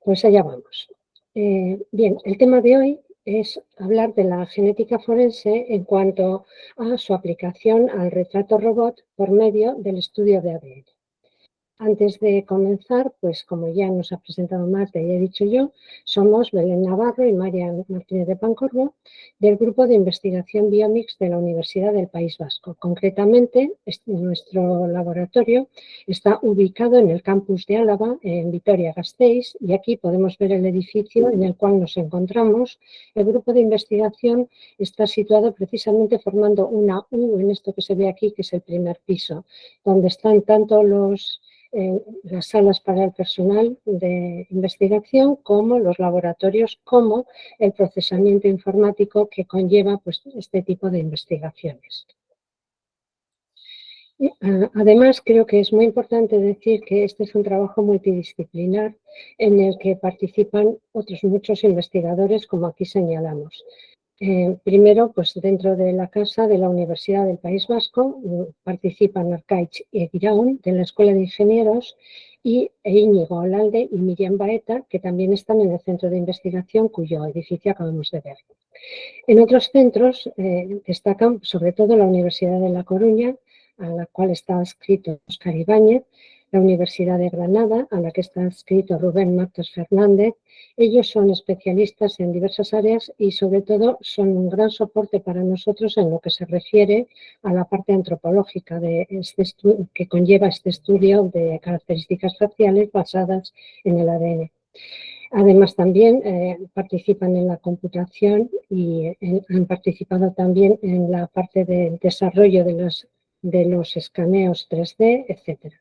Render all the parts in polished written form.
Pues allá vamos. Bien, el tema de hoy es hablar de la genética forense en cuanto a su aplicación al retrato robot por medio del estudio de ADN. Antes de comenzar, pues como ya nos ha presentado Marta y he dicho yo, somos Belén Navarro y María Martínez de Pancorbo del Grupo de Investigación Biomix de la Universidad del País Vasco. Concretamente, nuestro laboratorio está ubicado en el campus de Álava, en Vitoria-Gasteiz, y aquí podemos ver el edificio en el cual nos encontramos. El grupo de investigación está situado precisamente formando una U en esto que se ve aquí, que es el primer piso, donde están tanto las salas para el personal de investigación, como los laboratorios, como el procesamiento informático que conlleva pues, este tipo de investigaciones. Además, creo que es muy importante decir que este es un trabajo multidisciplinar en el que participan otros muchos investigadores, como aquí señalamos. Primero, pues dentro de la casa de la Universidad del País Vasco participan Arkaitz y Eguiraun de la Escuela de Ingenieros e Íñigo Olalde y Miriam Baeta, que también están en el centro de investigación cuyo edificio acabamos de ver. En otros centros destacan sobre todo la Universidad de La Coruña, a la cual está adscrito Óscar Ibáñez, la Universidad de Granada, a la que está adscrito Rubén Matos Fernández. Ellos son especialistas en diversas áreas y sobre todo son un gran soporte para nosotros en lo que se refiere a la parte antropológica que conlleva este estudio de características faciales basadas en el ADN. Además, también participan en la computación y han participado también en la parte de desarrollo de los escaneos 3D, etc.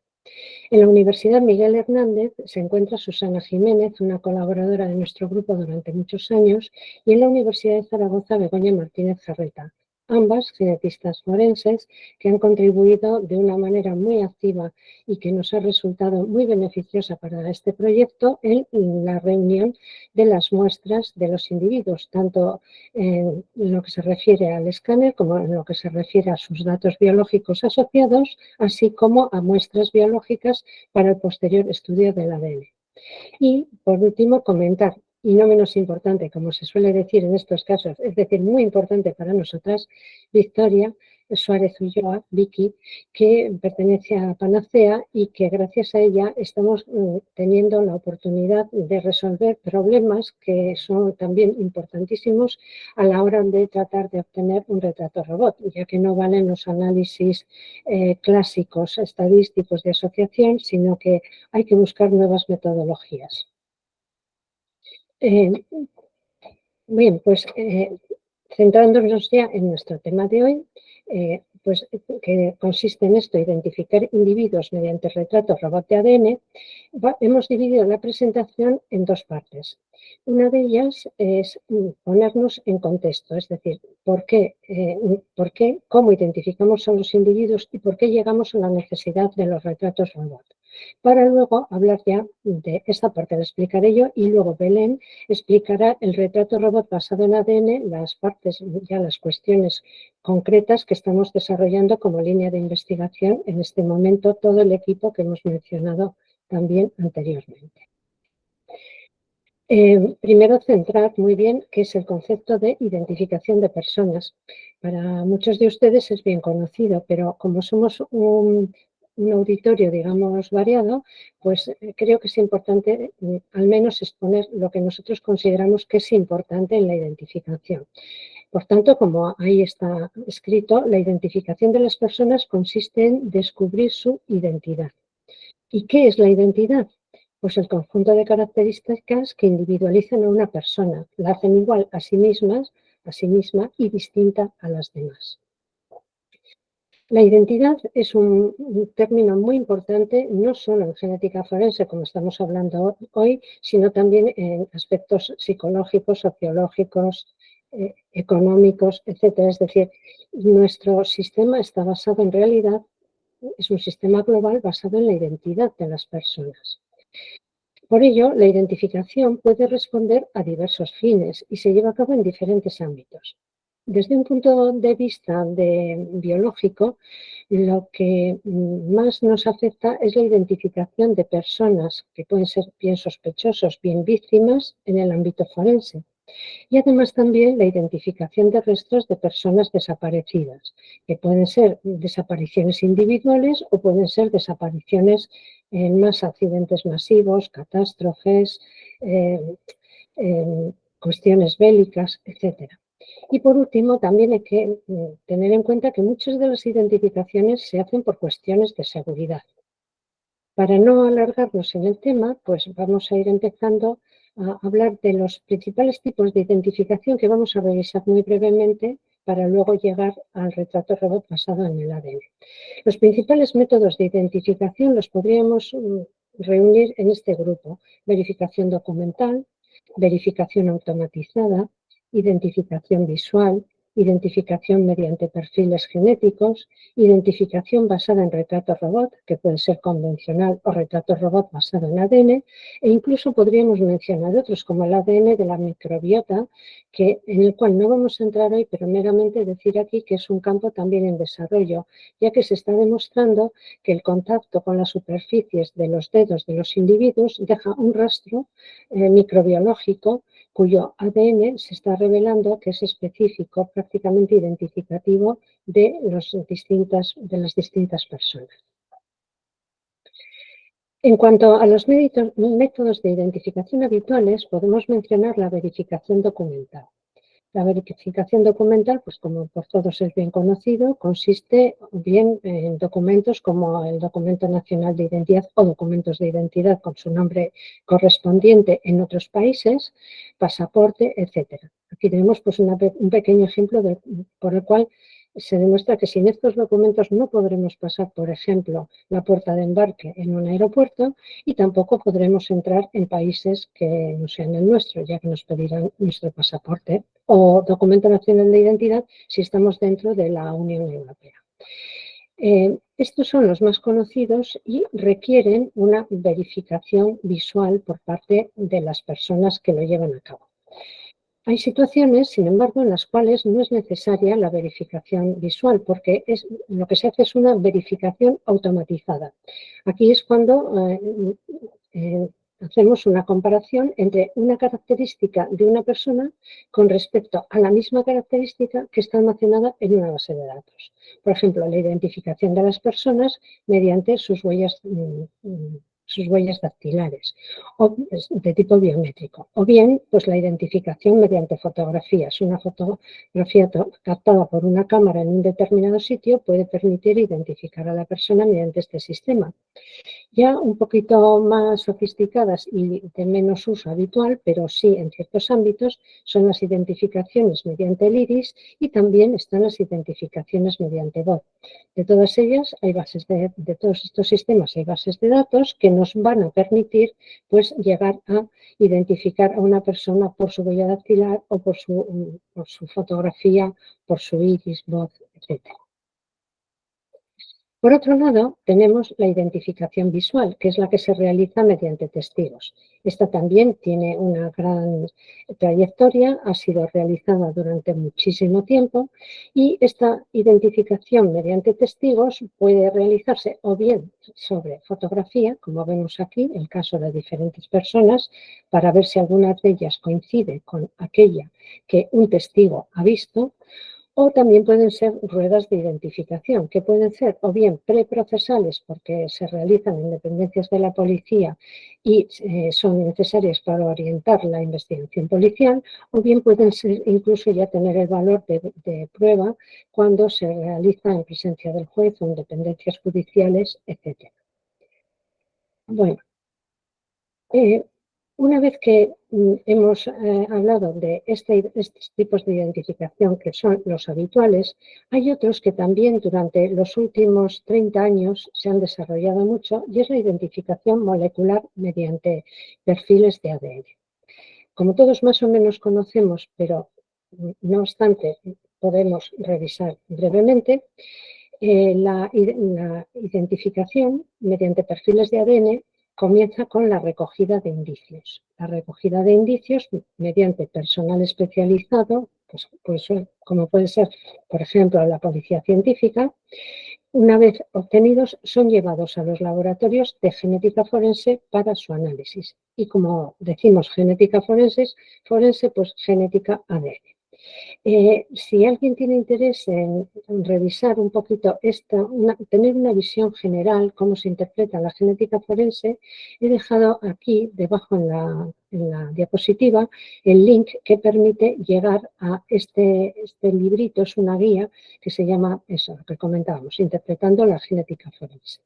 En la Universidad Miguel Hernández se encuentra Susana Jiménez, una colaboradora de nuestro grupo durante muchos años, y en la Universidad de Zaragoza Begoña Martínez Jarreta, ambas genetistas forenses que han contribuido de una manera muy activa y que nos ha resultado muy beneficiosa para este proyecto en la reunión de las muestras de los individuos, tanto en lo que se refiere al escáner como en lo que se refiere a sus datos biológicos asociados, así como a muestras biológicas para el posterior estudio del ADN. Y, por último, comentar, y no menos importante, como se suele decir en estos casos, es decir, muy importante para nosotras, Victoria Suárez Ulloa, Vicky, que pertenece a Panacea y que gracias a ella estamos teniendo la oportunidad de resolver problemas que son también importantísimos a la hora de tratar de obtener un retrato robot, ya que no valen los análisis clásicos estadísticos de asociación, sino que hay que buscar nuevas metodologías. Bien, pues centrándonos ya en nuestro tema de hoy, pues que consiste en esto, identificar individuos mediante retrato robot de ADN, hemos dividido la presentación en dos partes. Una de ellas es ponernos en contexto, es decir, por qué, cómo identificamos a los individuos y por qué llegamos a la necesidad de los retratos robot. Para luego hablar ya de esta parte, la explicaré yo, y luego Belén explicará el retrato robot basado en ADN, las partes, ya las cuestiones concretas que estamos desarrollando como línea de investigación en este momento, todo el equipo que hemos mencionado también anteriormente. Primero, centrar muy bien qué es el concepto de identificación de personas. Para muchos de ustedes es bien conocido, pero como somos un auditorio, digamos, variado, pues creo que es importante al menos exponer lo que nosotros consideramos que es importante en la identificación. Por tanto, como ahí está escrito, la identificación de las personas consiste en descubrir su identidad. ¿Y qué es la identidad? Pues el conjunto de características que individualizan a una persona, la hacen igual a sí misma y distinta a las demás. La identidad es un término muy importante, no solo en genética forense, como estamos hablando hoy, sino también en aspectos psicológicos, sociológicos, económicos, etc. Es decir, nuestro sistema está basado en realidad, es un sistema global basado en la identidad de las personas. Por ello, la identificación puede responder a diversos fines y se lleva a cabo en diferentes ámbitos. Desde un punto de vista biológico, lo que más nos afecta es la identificación de personas que pueden ser bien sospechosos, bien víctimas en el ámbito forense. Y además también la identificación de restos de personas desaparecidas, que pueden ser desapariciones individuales o pueden ser desapariciones en más accidentes masivos, catástrofes, eh, cuestiones bélicas, etcétera. Y por último, también hay que tener en cuenta que muchas de las identificaciones se hacen por cuestiones de seguridad. Para no alargarnos en el tema, pues vamos a ir empezando a hablar de los principales tipos de identificación que vamos a revisar muy brevemente para luego llegar al retrato robot basado en el ADN. Los principales métodos de identificación los podríamos reunir en este grupo: verificación documental, verificación automatizada, identificación visual, identificación mediante perfiles genéticos, identificación basada en retrato robot, que puede ser convencional, o retrato robot basado en ADN, e incluso podríamos mencionar otros como el ADN de la microbiota, en el cual no vamos a entrar hoy, pero meramente decir aquí que es un campo también en desarrollo, ya que se está demostrando que el contacto con las superficies de los dedos de los individuos deja un rastro microbiológico cuyo ADN se está revelando que es específico, prácticamente identificativo de las distintas personas. En cuanto a los métodos de identificación habituales, podemos mencionar la verificación documental. La verificación documental, pues como por todos es bien conocido, consiste bien en documentos como el Documento Nacional de Identidad o documentos de identidad con su nombre correspondiente en otros países, pasaporte, etcétera. Aquí tenemos pues un pequeño ejemplo por el cual se demuestra que sin estos documentos no podremos pasar, por ejemplo, la puerta de embarque en un aeropuerto y tampoco podremos entrar en países que no sean el nuestro, ya que nos pedirán nuestro pasaporte o documento nacional de identidad si estamos dentro de la Unión Europea. Estos son los más conocidos y requieren una verificación visual por parte de las personas que lo llevan a cabo. Hay situaciones, sin embargo, en las cuales no es necesaria la verificación visual, porque lo que se hace es una verificación automatizada. Aquí es cuando hacemos una comparación entre una característica de una persona con respecto a la misma característica que está almacenada en una base de datos. Por ejemplo, la identificación de las personas mediante sus huellas dactilares o de tipo biométrico, o bien pues la identificación mediante fotografías. Una fotografía captada por una cámara en un determinado sitio puede permitir identificar a la persona mediante este sistema. Ya un poquito más sofisticadas y de menos uso habitual, pero sí en ciertos ámbitos, son las identificaciones mediante el iris y también están las identificaciones mediante voz. De todas ellas, de todos estos sistemas hay bases de datos que nos van a permitir pues, llegar a identificar a una persona por su huella dactilar o por su fotografía, por su iris, voz, etcétera. Por otro lado, tenemos la identificación visual, que es la que se realiza mediante testigos. Esta también tiene una gran trayectoria, ha sido realizada durante muchísimo tiempo y esta identificación mediante testigos puede realizarse o bien sobre fotografía, como vemos aquí, el caso de diferentes personas, para ver si alguna de ellas coincide con aquella que un testigo ha visto, o también pueden ser ruedas de identificación, que pueden ser o bien preprocesales porque se realizan en dependencias de la policía y son necesarias para orientar la investigación policial, o bien pueden ser incluso ya tener el valor de prueba cuando se realiza en presencia del juez o en dependencias judiciales, etc. Bueno, una vez que hemos hablado de estos tipos de identificación que son los habituales, hay otros que también durante los últimos 30 años se han desarrollado mucho y es la identificación molecular mediante perfiles de ADN. Como todos más o menos conocemos, pero no obstante podemos revisar brevemente, la identificación mediante perfiles de ADN comienza con la recogida de indicios. La recogida de indicios mediante personal especializado pues, como puede ser, por ejemplo, la policía científica, una vez obtenidos, son llevados a los laboratorios de genética forense para su análisis. Y como decimos genética forense, pues genética ADN. Si alguien tiene interés en revisar un poquito tener una visión general, cómo se interpreta la genética forense, he dejado aquí, debajo en la diapositiva, el link que permite llegar a este librito, es una guía que se llama eso, lo que comentábamos, Interpretando la genética forense.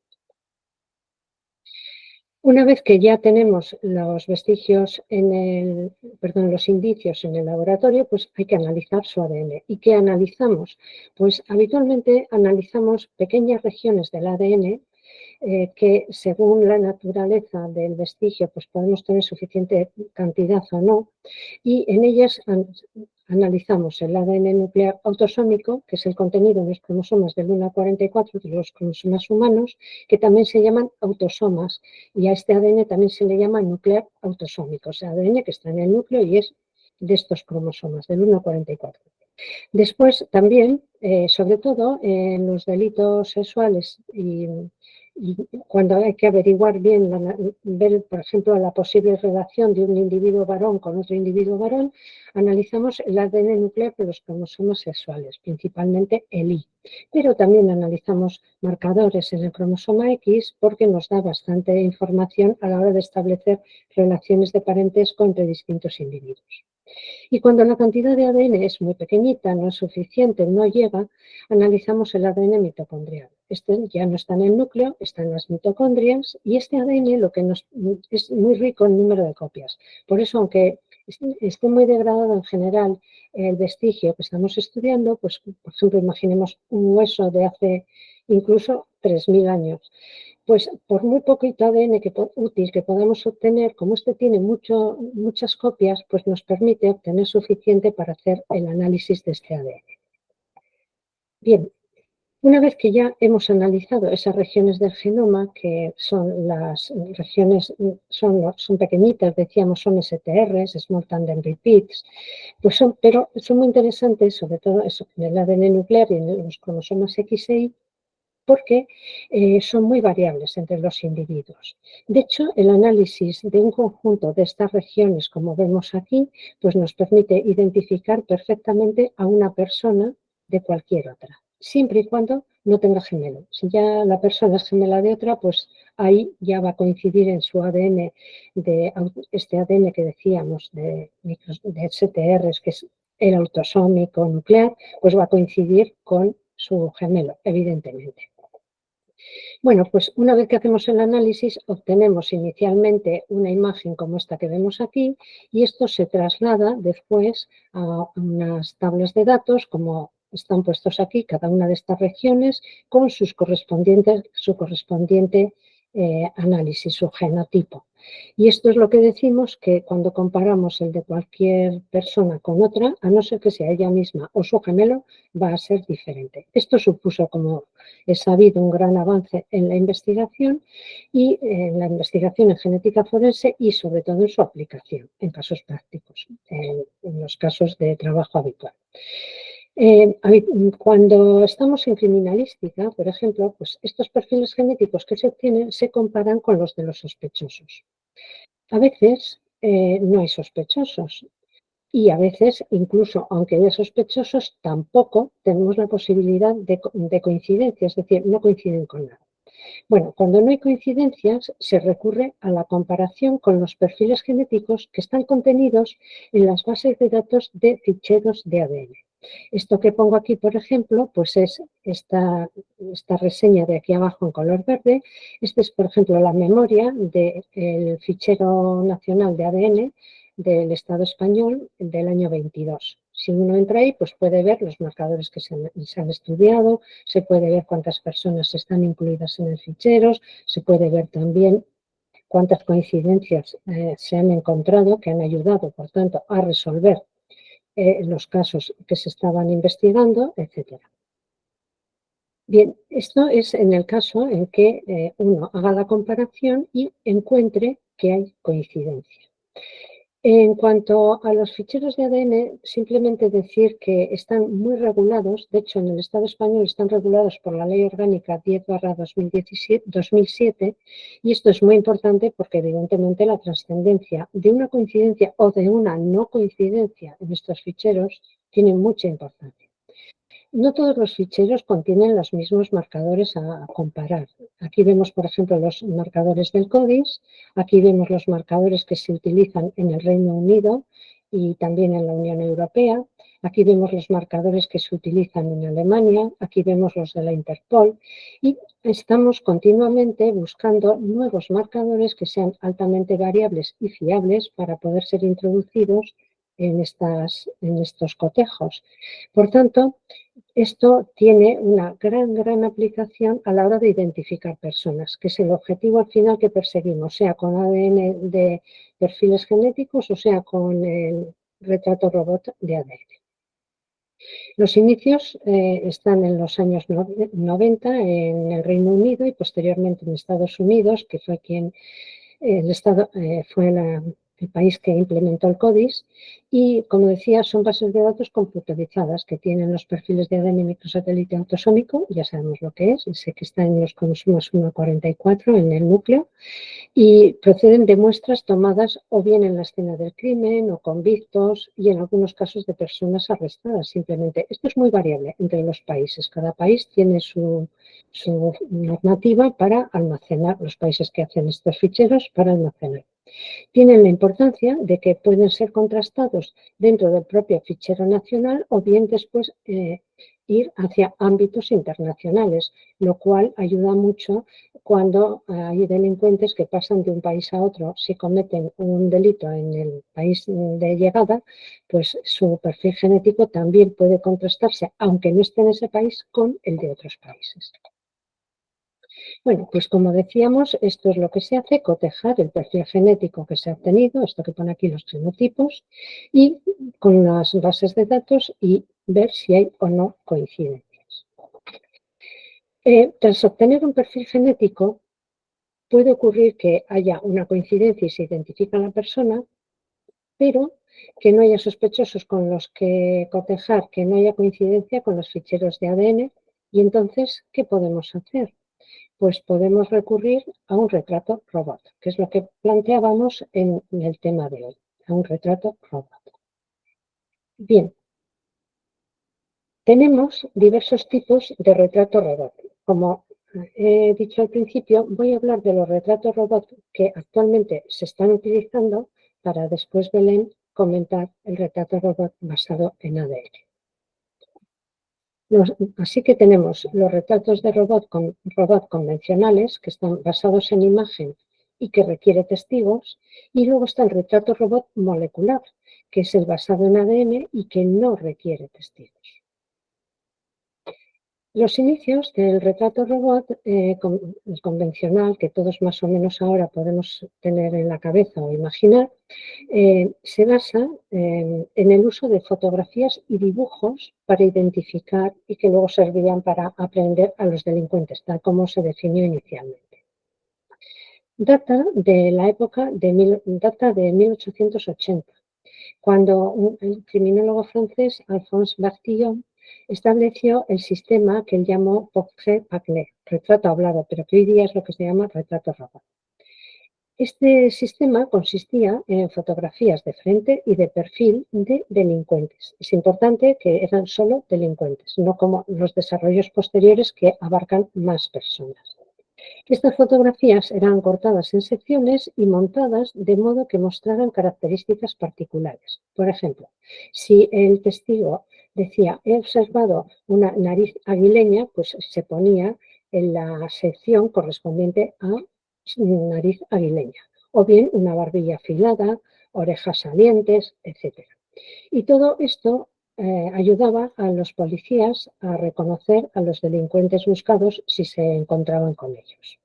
Una vez que ya tenemos los vestigios los indicios en el laboratorio, pues hay que analizar su ADN. ¿Y qué analizamos? Pues habitualmente analizamos pequeñas regiones del ADN que según la naturaleza del vestigio pues podemos tener suficiente cantidad o no, y en ellas analizamos el ADN nuclear autosómico, que es el contenido en los cromosomas del 1 al 44 de los cromosomas humanos, que también se llaman autosomas, y a este ADN también se le llama nuclear autosómico, o sea, ADN que está en el núcleo y es de estos cromosomas, del 1 al 44. Después también, sobre todo en los delitos sexuales y cuando hay que averiguar bien, ver por ejemplo la posible relación de un individuo varón con otro individuo varón, analizamos el ADN nuclear de los cromosomas sexuales, principalmente el Y. Pero también analizamos marcadores en el cromosoma X porque nos da bastante información a la hora de establecer relaciones de parentesco entre distintos individuos. Y cuando la cantidad de ADN es muy pequeñita, no es suficiente, no llega, analizamos el ADN mitocondrial. Este ya no está en el núcleo, está en las mitocondrias y este ADN es muy rico en número de copias. Por eso, aunque esté muy degradado en general el vestigio que estamos estudiando, pues por ejemplo, imaginemos un hueso de hace incluso 3000 años. Pues por muy poquito ADN útil que podamos obtener, como este tiene muchas copias, pues nos permite obtener suficiente para hacer el análisis de este ADN. Bien, una vez que ya hemos analizado esas regiones del genoma, que son las regiones, son pequeñitas, decíamos, son STRs, Small Tandem Repeats, pero son muy interesantes, sobre todo eso, en el ADN nuclear y en los cromosomas X e Y, porque son muy variables entre los individuos. De hecho, el análisis de un conjunto de estas regiones, como vemos aquí, pues nos permite identificar perfectamente a una persona de cualquier otra, siempre y cuando no tenga gemelo. Si ya la persona es gemela de otra, pues ahí ya va a coincidir en su ADN, este ADN que decíamos de STRs, que es el autosómico nuclear, pues va a coincidir con su gemelo, evidentemente. Bueno, pues una vez que hacemos el análisis, obtenemos inicialmente una imagen como esta que vemos aquí y esto se traslada después a unas tablas de datos, como están puestos aquí, cada una de estas regiones, con su correspondiente análisis, su genotipo. Y esto es lo que decimos que cuando comparamos el de cualquier persona con otra, a no ser que sea ella misma o su gemelo, va a ser diferente. Esto supuso, como es sabido, un gran avance en la investigación en genética forense y sobre todo en su aplicación en casos prácticos, en los casos de trabajo habitual. Cuando estamos en criminalística, por ejemplo, pues estos perfiles genéticos que se obtienen se comparan con los de los sospechosos. A veces no hay sospechosos y a veces, incluso aunque haya sospechosos, tampoco tenemos la posibilidad de coincidencia, es decir, no coinciden con nada. Bueno, cuando no hay coincidencias, se recurre a la comparación con los perfiles genéticos que están contenidos en las bases de datos de ficheros de ADN. Esto que pongo aquí, por ejemplo, pues es esta reseña de aquí abajo en color verde. Esta es, por ejemplo, la memoria del fichero nacional de ADN del Estado español del año 22. Si uno entra ahí, pues puede ver los marcadores que se han estudiado, se puede ver cuántas personas están incluidas en el fichero, se puede ver también cuántas coincidencias se han encontrado que han ayudado, por tanto, a resolver los casos que se estaban investigando, etc. Bien, esto es en el caso en que uno haga la comparación y encuentre que hay coincidencia. En cuanto a los ficheros de ADN, simplemente decir que están muy regulados. De hecho, en el Estado español están regulados por la Ley Orgánica 10/2007, y esto es muy importante porque, evidentemente, la trascendencia de una coincidencia o de una no coincidencia en estos ficheros tiene mucha importancia. No todos los ficheros contienen los mismos marcadores a comparar. Aquí vemos, por ejemplo, los marcadores del CODIS, aquí vemos los marcadores que se utilizan en el Reino Unido y también en la Unión Europea, aquí vemos los marcadores que se utilizan en Alemania, aquí vemos los de la Interpol, y estamos continuamente buscando nuevos marcadores que sean altamente variables y fiables para poder ser introducidos en estos cotejos. Por tanto, esto tiene una gran aplicación a la hora de identificar personas, que es el objetivo al final que perseguimos, sea con ADN de perfiles genéticos o sea con el retrato robot de ADN. Los inicios están en los años 90 en el Reino Unido y posteriormente en Estados Unidos, que fue el país que implementó el CODIS, y, como decía, son bases de datos computarizadas que tienen los perfiles de ADN microsatélite autosómico, ya sabemos lo que es, sé que está en los cromosomas 1 a 44 en el núcleo, y proceden de muestras tomadas o bien en la escena del crimen o convictos y en algunos casos de personas arrestadas simplemente. Esto es muy variable entre los países. Cada país tiene su normativa para almacenar, los países que hacen estos ficheros para almacenar. Tienen la importancia de que pueden ser contrastados dentro del propio fichero nacional o bien después ir hacia ámbitos internacionales, lo cual ayuda mucho cuando hay delincuentes que pasan de un país a otro. Si cometen un delito en el país de llegada, pues su perfil genético también puede contrastarse, aunque no esté en ese país, con el de otros países. Bueno, pues como decíamos, esto es lo que se hace, cotejar el perfil genético que se ha obtenido, esto que pone aquí los genotipos, y con las bases de datos y ver si hay o no coincidencias. Tras obtener un perfil genético, puede ocurrir que haya una coincidencia y se identifica a la persona, pero que no haya sospechosos con los que cotejar, que no haya coincidencia con los ficheros de ADN, y entonces, ¿qué podemos hacer? Pues podemos recurrir a un retrato robot, que es lo que planteábamos en el tema de hoy, a un retrato robot. Bien, tenemos diversos tipos de retrato robot. Como he dicho al principio, voy a hablar de los retratos robot que actualmente se están utilizando para después, Belén, comentar el retrato robot basado en ADN. Así que tenemos los retratos de robot convencionales, que están basados en imagen y que requiere testigos, y luego está el retrato robot molecular, que es el basado en ADN y que no requiere testigos. Los inicios del retrato robot convencional, que todos más o menos ahora podemos tener en la cabeza o imaginar, se basa en el uso de fotografías y dibujos para identificar y que luego servían para aprender a los delincuentes, tal como se definió inicialmente. Data de la época data de 1880, cuando el criminólogo francés Alphonse Bertillon estableció el sistema que él llamó portrait parlé, retrato hablado, pero que hoy día es lo que se llama retrato robot. Este sistema consistía en fotografías de frente y de perfil de delincuentes. Es importante que eran solo delincuentes, no como los desarrollos posteriores que abarcan más personas. Estas fotografías eran cortadas en secciones y montadas de modo que mostraran características particulares. Por ejemplo, si el testigo decía he observado una nariz aguileña, pues se ponía en la sección correspondiente a nariz aguileña, o bien una barbilla afilada, orejas salientes, etc. Y todo esto ayudaba a los policías a reconocer a los delincuentes buscados si se encontraban con ellos.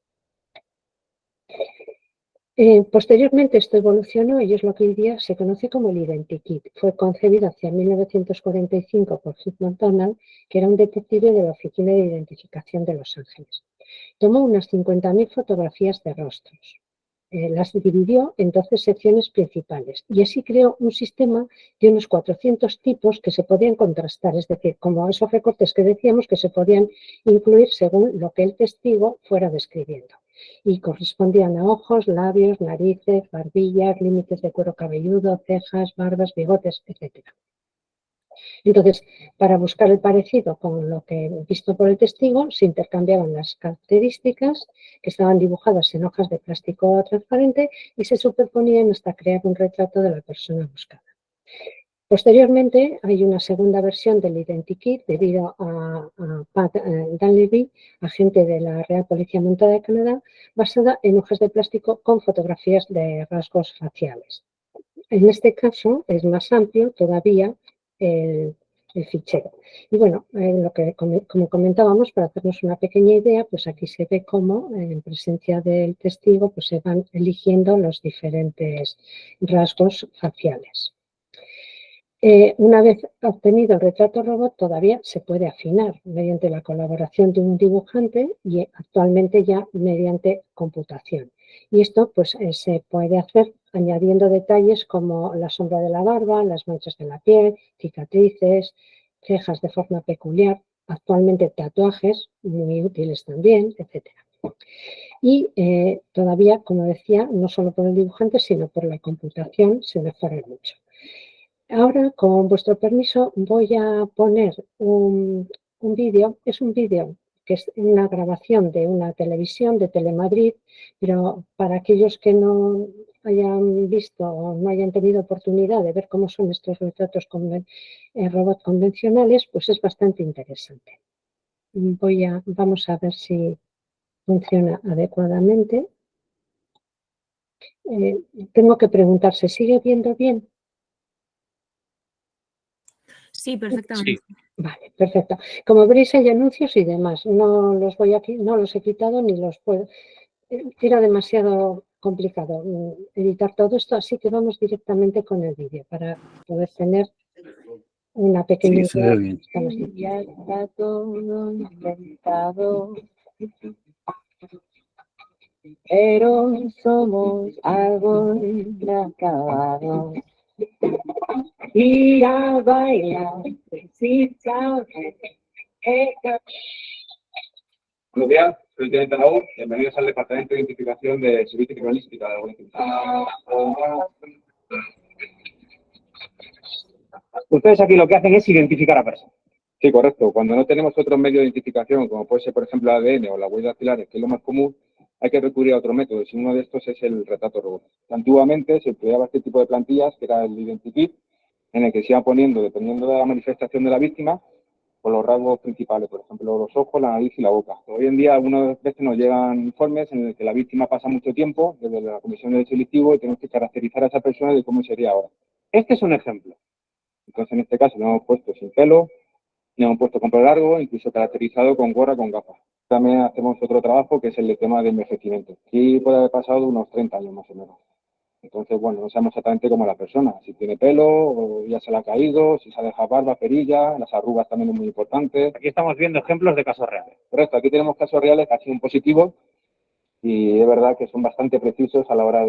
Posteriormente esto evolucionó y es lo que hoy día se conoce como el Identikit. Fue concebido hacia 1945 por Hugh McDonald, que era un detective de la Oficina de Identificación de Los Ángeles. Tomó unas 50.000 fotografías de rostros. las dividió en 12 secciones principales y así creó un sistema de unos 400 tipos que se podían contrastar, es decir, como esos recortes que decíamos que se podían incluir según lo que el testigo fuera describiendo. Y correspondían a ojos, labios, narices, barbillas, límites de cuero cabelludo, cejas, barbas, bigotes, etc. Entonces, para buscar el parecido con lo que visto por el testigo, se intercambiaban las características que estaban dibujadas en hojas de plástico transparente y se superponían hasta crear un retrato de la persona buscada. Posteriormente, hay una segunda versión del Identikit debido a Pat Dunleavy, agente de la Real Policía Montada de Canadá, basada en hojas de plástico con fotografías de rasgos faciales. En este caso es más amplio todavía el fichero. Y bueno, como comentábamos, para hacernos una pequeña idea, pues aquí se ve cómo en presencia del testigo pues se van eligiendo los diferentes rasgos faciales. Una vez obtenido el retrato robot, todavía se puede afinar mediante la colaboración de un dibujante y actualmente ya mediante computación. Y esto pues, se puede hacer añadiendo detalles como la sombra de la barba, las manchas de la piel, cicatrices, cejas de forma peculiar, actualmente tatuajes, muy útiles también, etc. Y todavía, como decía, no solo por el dibujante, sino por la computación se mejora mucho. Ahora, con vuestro permiso, voy a poner un vídeo. Es un vídeo que es una grabación de una televisión de Telemadrid, pero para aquellos que no hayan visto o no hayan tenido oportunidad de ver cómo son estos retratos robot convencionales, pues es bastante interesante. Vamos a ver si funciona adecuadamente. Tengo que preguntar, ¿se sigue viendo bien? Sí, perfectamente. Sí. Vale, perfecto. Como veréis hay anuncios y demás. No los he quitado ni los puedo. Era demasiado complicado editar todo esto, así que vamos directamente con el vídeo para poder tener una pequeña idea. Ya está todo inventado, pero somos algo inacabados. Ir a bailar, sin saber. Buenos días, soy el teniente Raúl. Bienvenidos al Departamento de Identificación de Servicio Criminalística de la Guardia Civil. Ustedes aquí lo que hacen es identificar a personas. Sí, correcto. Cuando no tenemos otro medio de identificación, como puede ser, por ejemplo, el ADN o las huellas dactilares, que es lo más común, hay que recurrir a otro método. Y uno de estos es el retrato robot. Antiguamente se empleaba este tipo de plantillas, que era el Identikit, en el que se iba poniendo, dependiendo de la manifestación de la víctima, por los rasgos principales, por ejemplo, los ojos, la nariz y la boca. Hoy en día, algunas veces nos llegan informes en el que la víctima pasa mucho tiempo desde la Comisión de Derecho Delictivo y tenemos que caracterizar a esa persona de cómo sería ahora. Este es un ejemplo. Entonces, en este caso, lo hemos puesto sin pelo, lo hemos puesto con pelo largo, incluso caracterizado con gorra, con gafas. También hacemos otro trabajo que es el de tema de envejecimiento. Aquí puede haber pasado unos 30 años más o menos. Entonces, bueno, no sabemos exactamente cómo es la persona, si tiene pelo, o ya se le ha caído, si se ha dejado barba, perilla, las arrugas también es muy importante. Aquí estamos viendo ejemplos de casos reales. Correcto, aquí tenemos casos reales que han sido positivos y es verdad que son bastante precisos a la hora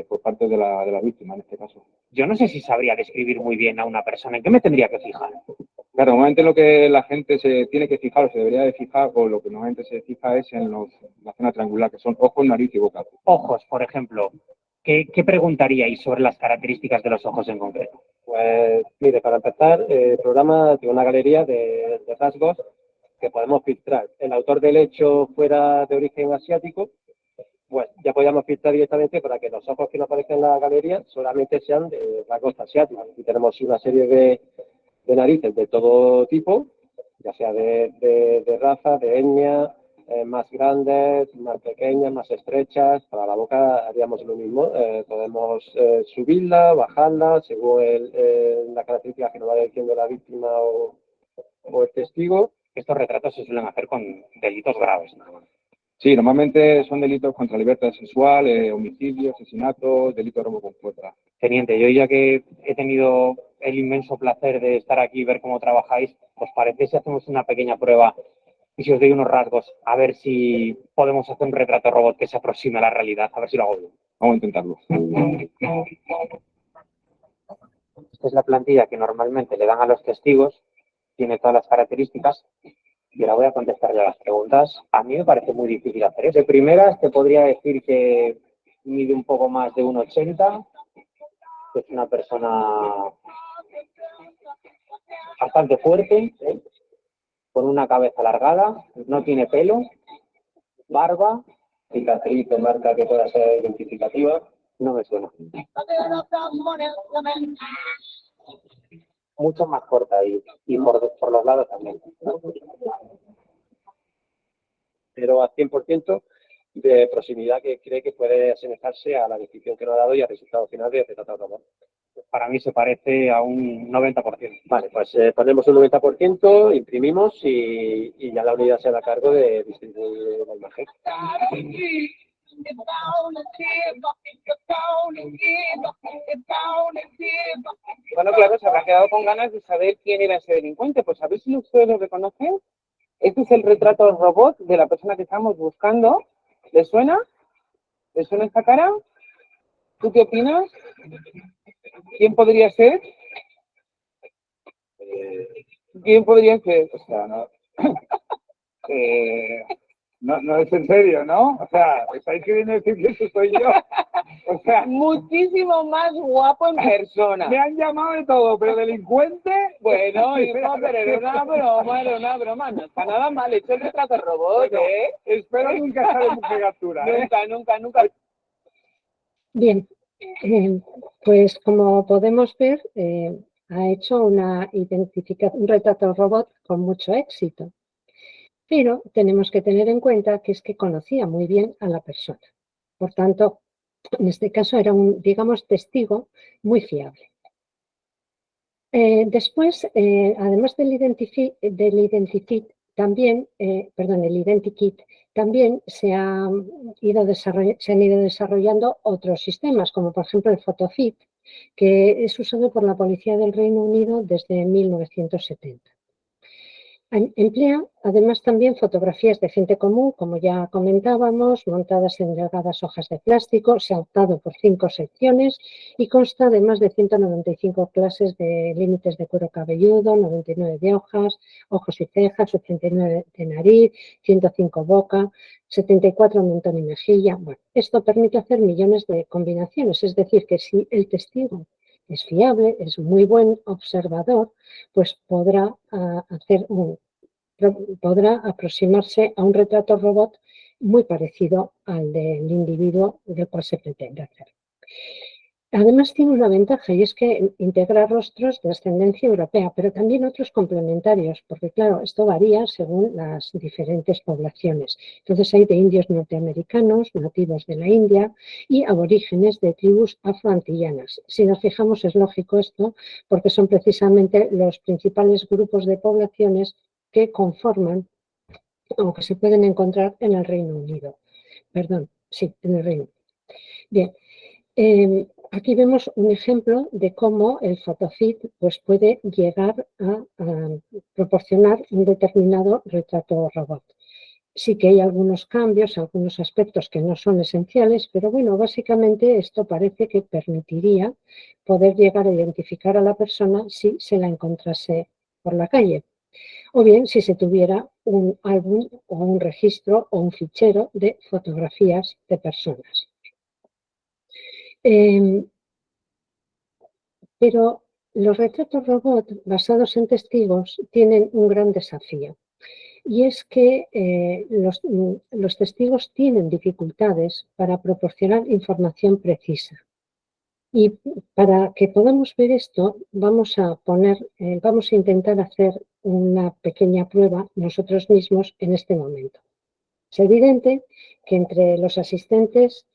por parte de la víctima en este caso. Yo no sé si sabría describir muy bien a una persona. ¿En qué me tendría que fijar? Claro, normalmente lo que la gente se tiene que fijar o se debería de fijar, o lo que normalmente se fija es en la zona triangular, que son ojos, nariz y boca. Ojos, por ejemplo. ¿Qué preguntaríais sobre las características de los ojos en concreto? Pues, mire, para empezar, el programa tiene una galería de rasgos que podemos filtrar. El autor del hecho fuera de origen asiático, pues ya podríamos filtrar directamente para que los ojos que nos aparecen en la galería solamente sean de rasgos asiáticos. Y tenemos una serie de narices de todo tipo, ya sea de raza, de etnia, más grandes, más pequeñas, más estrechas. Para la boca haríamos lo mismo. Podemos subirla, bajarla, según la característica que nos va diciendo la víctima o el testigo. Estos retratos se suelen hacer con delitos graves, ¿no? Sí, normalmente son delitos contra la libertad sexual, homicidio, asesinato, delito de robo con fuerza. Teniente, yo ya que he tenido el inmenso placer de estar aquí y ver cómo trabajáis, ¿os parece si hacemos una pequeña prueba y si os doy unos rasgos, a ver si podemos hacer un retrato robot que se aproxime a la realidad, a ver si lo hago bien? Vamos a intentarlo. Esta es la plantilla que normalmente le dan a los testigos, tiene todas las características y ahora voy a contestar ya las preguntas. A mí me parece muy difícil hacer eso. De primeras te podría decir que mide un poco más de 1,80, que es una persona bastante fuerte, con una cabeza alargada, no tiene pelo, barba, cicatriz o marca que pueda ser identificativa, no me suena. Mucho más corta y por los lados también. Pero a 100% de proximidad que cree que puede asemejarse a la descripción que nos ha dado y al resultado final de retrato robot. Para mí se parece a un 90%. Vale, pues ponemos un 90%, imprimimos y ya la unidad se da cargo de distribuir la imagen. Bueno, claro, se habrá quedado con ganas de saber quién era ese delincuente. Pues a ver si ustedes lo reconocen. Este es el retrato robot de la persona que estamos buscando. ¿Les suena? ¿Les suena esta cara? ¿Tú qué opinas? ¿Quién podría ser? ¿Quién podría ser? O sea, no es en serio, ¿no? O sea, estáis queriendo decir que eso soy yo. O sea, Muchísimo más guapo en persona. me han llamado de todo, pero delincuente. Bueno, hijo, pero era una broma. No está nada mal hecho el retrato robot, Bueno, ¿eh? espero nunca estar en mujer captura, ¿eh? Nunca. Bien, pues como podemos ver, ha hecho un retrato robot con mucho éxito. Pero tenemos que tener en cuenta que es que conocía muy bien a la persona. Por tanto, en este caso era un, digamos, testigo muy fiable. Después, además del Identikit, también se han ido desarrollando otros sistemas, como por ejemplo el PhotoFit, que es usado por la Policía del Reino Unido desde 1970. Emplea además también fotografías de gente común, como ya comentábamos, montadas en delgadas hojas de plástico. Se ha optado por 5 secciones y consta de más de 195 clases de límites de cuero cabelludo, 99 de hojas, ojos y cejas, 89 de nariz, 105 boca, 74 mentón y mejilla. Bueno, esto permite hacer millones de combinaciones, es decir, que si el testigo es fiable, es muy buen observador, pues podrá aproximarse a un retrato robot muy parecido al del individuo del cual se pretende hacer. Además tiene una ventaja y es que integra rostros de ascendencia europea, pero también otros complementarios, porque claro, esto varía según las diferentes poblaciones. Entonces hay de indios norteamericanos, nativos de la India y aborígenes de tribus afroantillanas. Si nos fijamos es lógico esto, porque son precisamente los principales grupos de poblaciones que conforman o que se pueden encontrar en el Reino Unido. Perdón, sí, en el Reino Unido. Bien. Aquí vemos un ejemplo de cómo el PhotoFit pues, puede llegar a proporcionar un determinado retrato robot. Sí que hay algunos cambios, algunos aspectos que no son esenciales, pero bueno, básicamente esto parece que permitiría poder llegar a identificar a la persona si se la encontrase por la calle, o bien si se tuviera un álbum o un registro o un fichero de fotografías de personas. Pero los retratos robot basados en testigos tienen un gran desafío, y es que los testigos tienen dificultades para proporcionar información precisa. Y para que podamos ver esto, vamos a intentar hacer una pequeña prueba nosotros mismos en este momento. Es evidente que entre los asistentes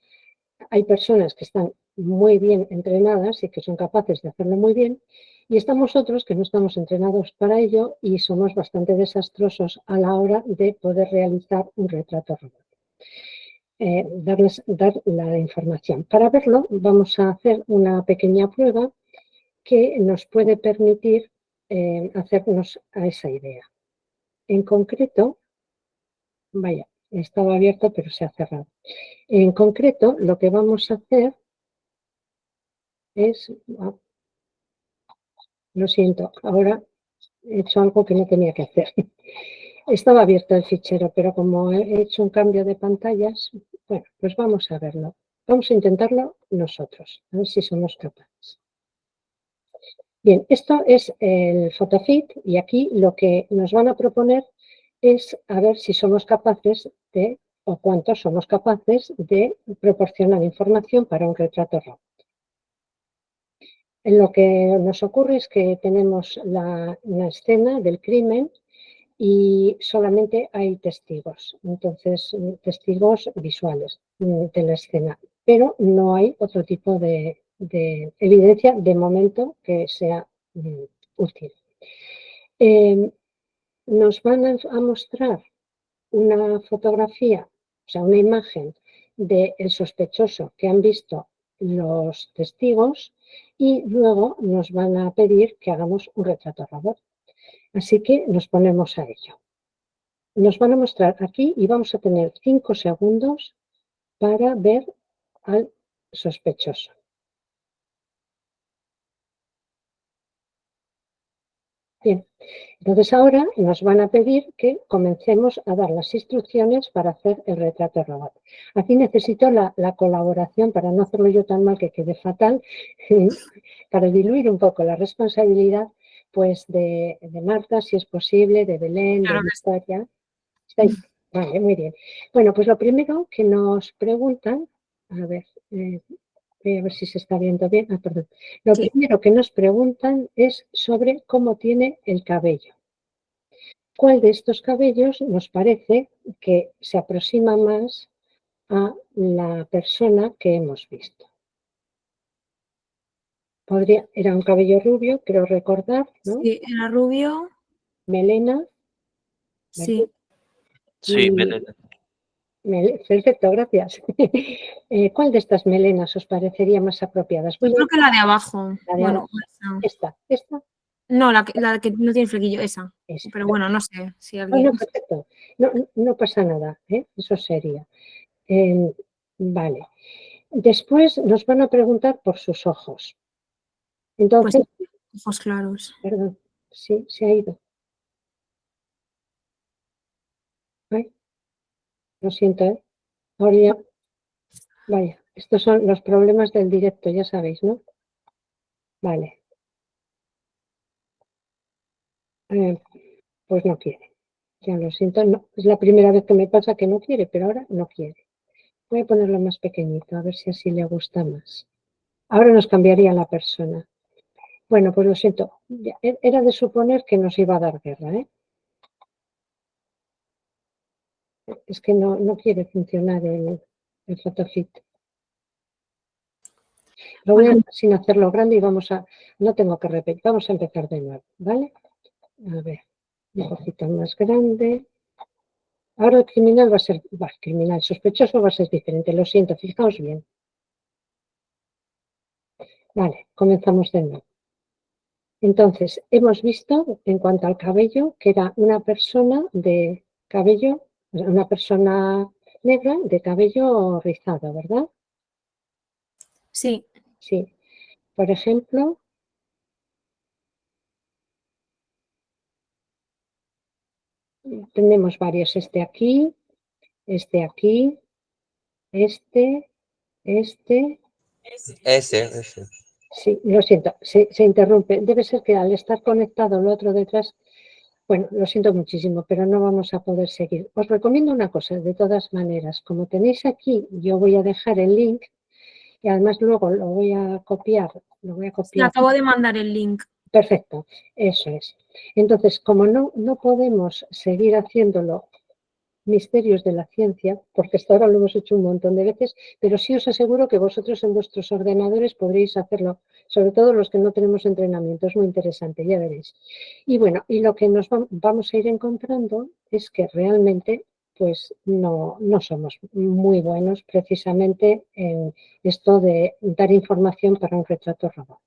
hay personas que están muy bien entrenadas y que son capaces de hacerlo muy bien, y estamos otros que no estamos entrenados para ello y somos bastante desastrosos a la hora de poder realizar un retrato robot. Dar la información. Para verlo vamos a hacer una pequeña prueba que nos puede permitir hacernos a esa idea. En concreto, Estaba abierto, pero se ha cerrado. En concreto, lo que vamos a hacer es... Lo siento, ahora he hecho algo que no tenía que hacer. Estaba abierto el fichero, pero como he hecho un cambio de pantallas, bueno, pues vamos a verlo. Vamos a intentarlo nosotros, a ver si somos capaces. Bien, esto es el Photofit y aquí lo que nos van a proponer es a ver si somos capaces de, o cuántos somos capaces de proporcionar información para un retrato robot. Lo que nos ocurre es que tenemos una escena del crimen y solamente hay testigos, entonces testigos visuales de la escena, pero no hay otro tipo de evidencia de momento que sea útil. Nos van a mostrar una fotografía, o sea, una imagen del sospechoso que han visto los testigos y luego nos van a pedir que hagamos un retrato robot. Así que nos ponemos a ello. Nos van a mostrar aquí y vamos a tener 5 segundos para ver al sospechoso. Bien, entonces ahora nos van a pedir que comencemos a dar las instrucciones para hacer el retrato robot. Aquí necesito la colaboración para no hacerlo yo tan mal que quede fatal, para diluir un poco la responsabilidad pues de Marta, si es posible, de Belén, de Victoria. ¿Estáis? Vale, muy bien. Bueno, pues lo primero que nos preguntan, a ver, voy a ver si se está viendo bien. Ah, perdón. Lo primero que nos preguntan es sobre cómo tiene el cabello. ¿Cuál de estos cabellos nos parece que se aproxima más a la persona que hemos visto? Era un cabello rubio, creo recordar, ¿no? Sí, era rubio. Melena. Sí. Sí, melena. Perfecto, gracias. ¿Cuál de estas melenas os parecería más apropiada? Yo creo que la de abajo. La de bueno, abajo. Esta. No, la que no tiene flequillo, esa. Esa. Pero bueno, no sé si No, alguien... perfecto. No pasa nada, eso sería. Vale. Después nos van a preguntar por sus ojos. Entonces, pues ojos claros. Perdón, sí, se ha ido. Ay, lo siento, ¿eh? Ahora ya. Vaya, estos son los problemas del directo, ya sabéis, ¿no? Vale. Pues no quiere. Ya lo siento, no. Es la primera vez que me pasa que no quiere, pero ahora no quiere. Voy a ponerlo más pequeñito, a ver si así le gusta más. Ahora nos cambiaría la persona. Bueno, pues lo siento. Era de suponer que nos iba a dar guerra, ¿eh? Es que no quiere funcionar el Photofit. Lo voy a hacer sin hacerlo grande y no tengo que repetir, vamos a empezar de nuevo, ¿vale? A ver, un poquito más grande. Ahora el criminal criminal sospechoso va a ser diferente, lo siento, fijaos bien. Vale, comenzamos de nuevo. Entonces, hemos visto en cuanto al cabello que era una persona de cabello, una persona negra de cabello rizado, ¿verdad? Sí. Sí. Por ejemplo, tenemos varios, este aquí, este. Ese. Sí, lo siento, se interrumpe. Debe ser que al estar conectado el otro detrás, bueno, lo siento muchísimo, pero no vamos a poder seguir. Os recomiendo una cosa, de todas maneras, como tenéis aquí, yo voy a dejar el link y además luego lo voy a copiar. Le acabo de mandar el link. Perfecto, eso es. Entonces, como no podemos seguir haciéndolo misterios de la ciencia, porque hasta ahora lo hemos hecho un montón de veces, pero sí os aseguro que vosotros en vuestros ordenadores podréis hacerlo, sobre todo los que no tenemos entrenamiento, es muy interesante, ya veréis. Y bueno, y lo que nos vamos a ir encontrando es que realmente pues no somos muy buenos precisamente en esto de dar información para un retrato robot.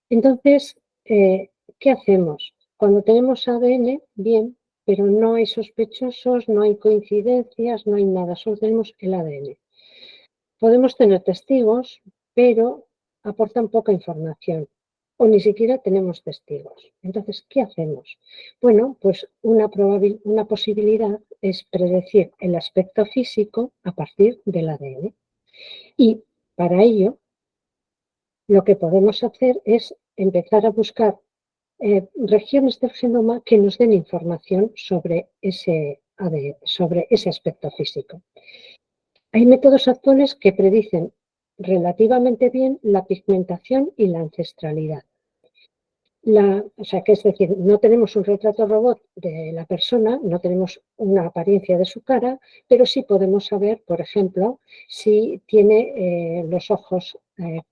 Entonces, ¿qué hacemos? Cuando tenemos ADN, bien, pero no hay sospechosos, no hay coincidencias, no hay nada, solo tenemos el ADN. Podemos tener testigos, pero aportan poca información o ni siquiera tenemos testigos. Entonces, ¿qué hacemos? Bueno, pues una posibilidad es predecir el aspecto físico a partir del ADN. Y para ello, lo que podemos hacer es empezar a buscar regiones del genoma que nos den información sobre ese ADN, sobre ese aspecto físico. Hay métodos actuales que predicen relativamente bien la pigmentación y la ancestralidad. O sea, que es decir, no tenemos un retrato robot de la persona, no tenemos una apariencia de su cara, pero sí podemos saber, por ejemplo, si tiene los ojos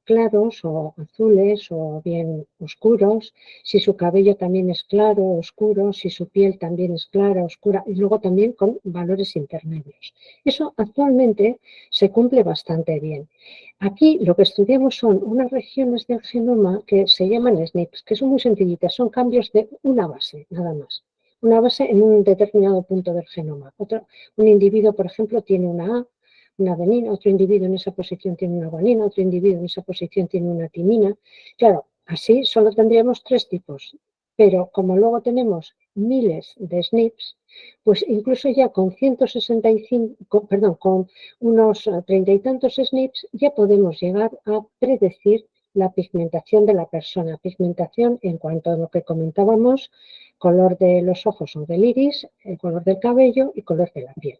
claros o azules o bien oscuros, si su cabello también es claro o oscuro, si su piel también es clara o oscura, y luego también con valores intermedios. Eso actualmente se cumple bastante bien. Aquí lo que estudiamos son unas regiones del genoma que se llaman SNPs, que son muy sencillitas, son cambios de una base, nada más. Una base en un determinado punto del genoma. Un individuo, por ejemplo, tiene una A, una adenina, otro individuo en esa posición tiene una guanina, otro individuo en esa posición tiene una timina. Claro, así solo tendríamos 3 tipos, pero como luego tenemos miles de SNPs, pues incluso ya con 165, perdón, con unos 30 y tantos SNPs ya podemos llegar a predecir la pigmentación de la persona. Pigmentación en cuanto a lo que comentábamos, color de los ojos o del iris, el color del cabello y color de la piel.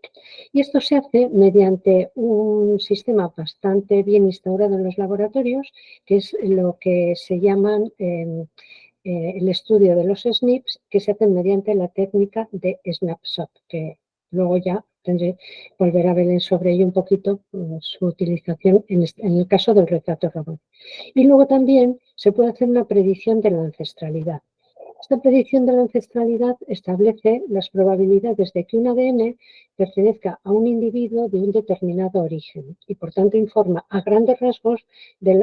Y esto se hace mediante un sistema bastante bien instaurado en los laboratorios, que es lo que se llaman el estudio de los SNPs, que se hacen mediante la técnica de snapshot, que luego ya volverá Belén sobre ello un poquito, su utilización en el caso del retrato robot. Y luego también se puede hacer una predicción de la ancestralidad. Esta predicción de la ancestralidad establece las probabilidades de que un ADN pertenezca a un individuo de un determinado origen y, por tanto, informa a grandes rasgos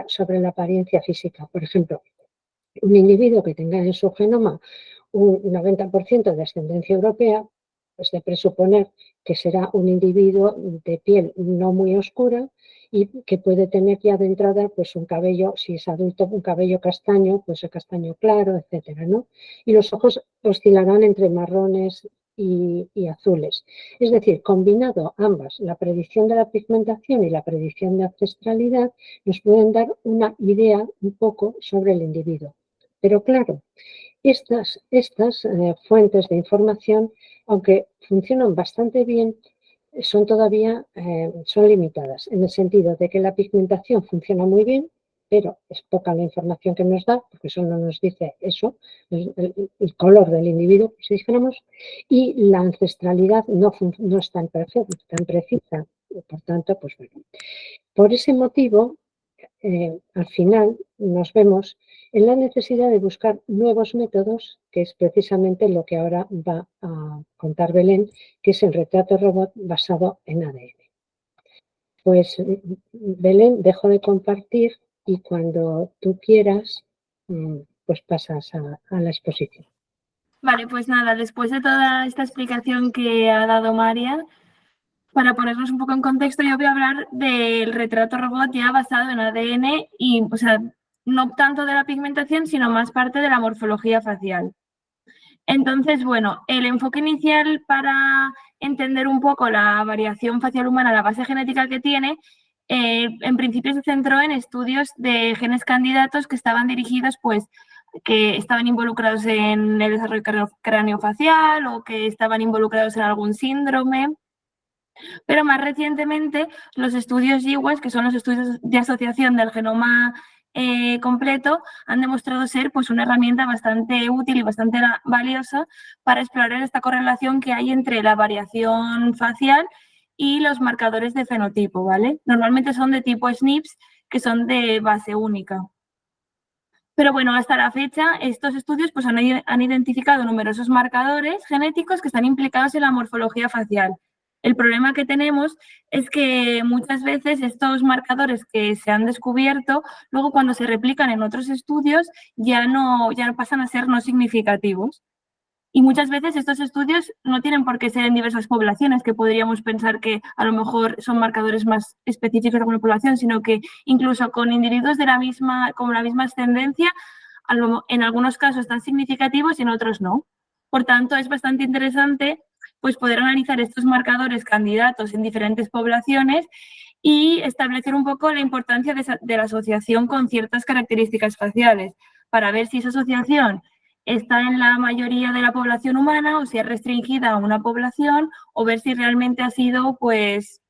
sobre la apariencia física. Por ejemplo, un individuo que tenga en su genoma un 90% de ascendencia europea, pues de presuponer que será un individuo de piel no muy oscura y que puede tener ya de entrada pues un cabello, si es adulto, un cabello castaño, pues el castaño claro, etcétera, ¿no? Y los ojos oscilarán entre marrones y azules. Es decir, combinado ambas, la predicción de la pigmentación y la predicción de ancestralidad, nos pueden dar una idea un poco sobre el individuo. Pero claro, estas fuentes de información, aunque funcionan bastante bien, son todavía son limitadas, en el sentido de que la pigmentación funciona muy bien, pero es poca la información que nos da, porque solo nos dice eso, el color del individuo, si dijéramos, y la ancestralidad no es tan precisa, por tanto, pues bueno. Por ese motivo, al final nos vemos en la necesidad de buscar nuevos métodos, que es precisamente lo que ahora va a contar Belén, que es el retrato robot basado en ADN. Pues Belén, dejo de compartir y cuando tú quieras, pues pasas a la exposición. Vale, pues nada, después de toda esta explicación que ha dado María, para ponernos un poco en contexto, yo voy a hablar del retrato robot ya basado en ADN y, o sea, no tanto de la pigmentación, sino más parte de la morfología facial. Entonces, bueno, el enfoque inicial para entender un poco la variación facial humana, la base genética que tiene, en principio se centró en estudios de genes candidatos que estaban dirigidos, pues, que estaban involucrados en el desarrollo craneofacial o que estaban involucrados en algún síndrome. Pero más recientemente, los estudios GWAS, que son los estudios de asociación del genoma completo, han demostrado ser pues, una herramienta bastante útil y bastante valiosa para explorar esta correlación que hay entre la variación facial y los marcadores de fenotipo, ¿vale? Normalmente son de tipo SNPs, que son de base única. Pero bueno, hasta la fecha, estos estudios pues, han identificado numerosos marcadores genéticos que están implicados en la morfología facial. El problema que tenemos es que muchas veces estos marcadores que se han descubierto, luego cuando se replican en otros estudios, ya no pasan a ser no significativos. Y muchas veces estos estudios no tienen por qué ser en diversas poblaciones, que podríamos pensar que a lo mejor son marcadores más específicos de alguna población, sino que incluso con individuos con la misma ascendencia, en algunos casos tan significativos y en otros no. Por tanto, es bastante interesante pues, poder analizar estos marcadores candidatos en diferentes poblaciones y establecer un poco la importancia de la asociación con ciertas características faciales, para ver si esa asociación está en la mayoría de la población humana o si es restringida a una población, o ver si realmente ha sido, pues,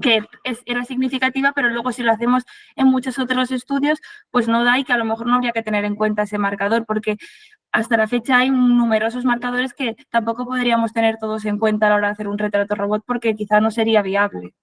que era significativa, pero luego si lo hacemos en muchos otros estudios, pues no da, y que a lo mejor no habría que tener en cuenta ese marcador, porque hasta la fecha hay numerosos marcadores que tampoco podríamos tener todos en cuenta a la hora de hacer un retrato robot, porque quizá no sería viable.